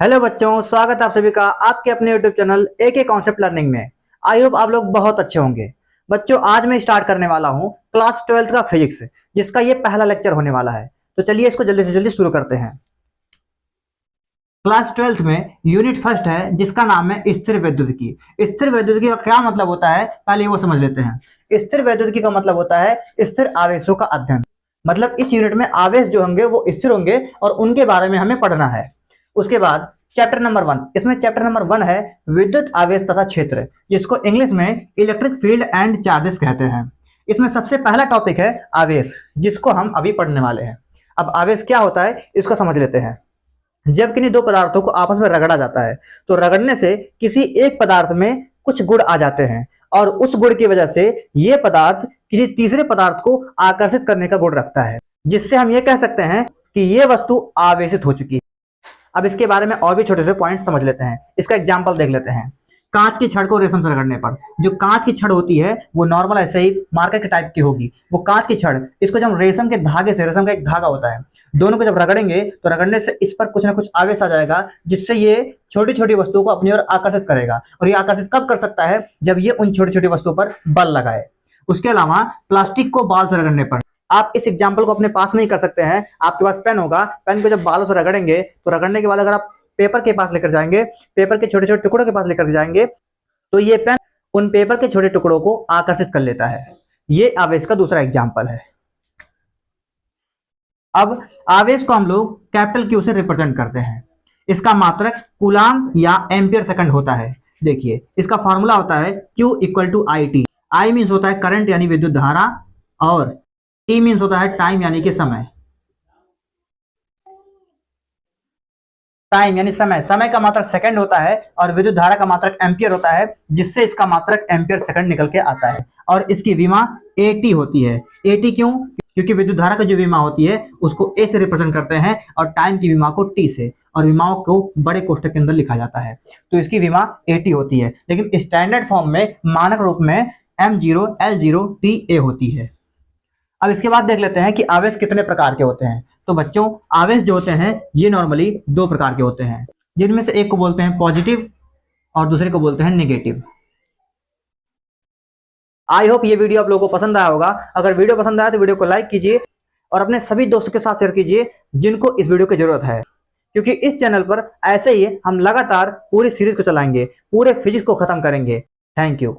Hello बच्चों, स्वागत है आप सभी का आपके अपने YouTube channel AK concept learning में। आई होप आप लोग बहुत अच्छे होंगे। बच्चों, आज मैं स्टार्ट करने वाला हूं क्लास 12th का फिजिक्स, जिसका ये पहला लेक्चर होने वाला है। तो चलिए इसको जल्दी से जल्दी शुरू करते हैं। क्लास 12th में यूनिट फर्स्ट है जिसका नाम है स्थिर वैद्युतिकी। स्थिर वैद्युतिकी का क्या मतलब होता है, पहले वो समझ लेते हैं। स्थिर वैद्युतिकी का मतलब होता है स्थिर आवेशों का अध्ययन। मतलब इस यूनिट में आवेश जो होंगे वो स्थिर होंगे और उनके बारे में हमें पढ़ना है। उसके बाद चैप्टर नंबर 1, इसमें चैप्टर नंबर 1 है विद्युत आवेश तथा क्षेत्र, जिसको इंग्लिश में इलेक्ट्रिक फील्ड एंड चार्जेस कहते हैं। इसमें सबसे पहला टॉपिक है आवेश, जिसको हम अभी पढ़ने वाले हैं। अब आवेश क्या होता है इसको समझ लेते हैं। जब किन्हीं दो पदार्थों को आपस में रगड़ा जाता है तो रगड़ने से किसी एक पदार्थ में कुछ गुण आ जाते हैं और उस गुण की वजह से ये पदार्थ किसी तीसरे पदार्थ को आकर्षित करने का गुण रखता है, जिससे हम ये कह सकते हैं कि ये वस्तु आवेशित हो चुकी है। अब इसके बारे में और भी छोटे छोटे पॉइंट समझ लेते हैं। इसका एग्जाम्पल देख लेते हैं। कांच की छड़ को रेशम से रगड़ने पर जो कांच की छड़ होती है वो नॉर्मल ऐसे ही मार्केट के टाइप की होगी। वो कांच की छड़, इसको जब रेशम के धागे से, रेशम का एक धागा होता है, दोनों को जब रगड़ेंगे तो रगड़ने से इस पर कुछ ना कुछ आवेश आ जाएगा, जिससे ये छोटी छोटी वस्तुओं को अपनी ओर आकर्षित करेगा। और ये आकर्षित कब कर सकता है, जब ये उन छोटी छोटी वस्तुओं पर बल लगाए। उसके अलावा प्लास्टिक को बाल से रगड़ने पर, आप इस एग्जाम्पल को अपने पास में ही कर सकते हैं। आपके पास पेन होगा, पेन को जब बालों से रगड़ेंगे तो रगड़ने के बाद अगर आप पेपर के पास लेकर जाएंगे, पेपर के छोटे छोटे टुकड़ों के पास लेकर जाएंगे, तो ये पेन उन पेपर के छोटे टुकड़ों को आकर्षित कर लेता है। ये आवेश का दूसरा एग्जाम्पल है। अब आवेश को हम लोग कैपिटल क्यू से रिप्रेजेंट करते हैं। इसका मात्रक कूलाम या एम्पियर सेकंड होता है। देखिए इसका फॉर्मूला होता है Q equal to I T. I means होता है करंट यानी विद्युत धारा, और टी मीन्स होता है टाइम यानी कि समय। टाइम यानी समय, समय का मात्रक सेकंड होता है और विद्युत धारा का मात्रक एम्पियर होता है, जिससे इसका मात्रक एम्पियर सेकंड निकल के आता है। और इसकी विमा एटी होती है। एटी क्यों? क्योंकि विद्युत धारा की जो विमा होती है उसको ए से रिप्रेजेंट करते हैं और टाइम की विमा को टी से, और विमाओं को बड़े कोष्ठक के अंदर लिखा जाता है। तो इसकी विमा एटी होती है, लेकिन स्टैंडर्ड फॉर्म में मानक रूप में M0 L0 TA होती है। अब इसके बाद देख लेते हैं कि आवेश कितने प्रकार के होते हैं। तो बच्चों, आवेश जो होते हैं ये नॉर्मली दो प्रकार के होते हैं, जिनमें से एक को बोलते हैं पॉजिटिव और दूसरे को बोलते हैं नेगेटिव। आई होप ये वीडियो आप लोगों को पसंद आया होगा। अगर वीडियो पसंद आया तो वीडियो को लाइक कीजिए और अपने सभी दोस्तों के साथ शेयर कीजिए जिनको इस वीडियो की जरूरत है, क्योंकि इस चैनल पर ऐसे ही हम लगातार पूरी सीरीज को चलाएंगे, पूरे फिजिक्स को खत्म करेंगे। Thank you.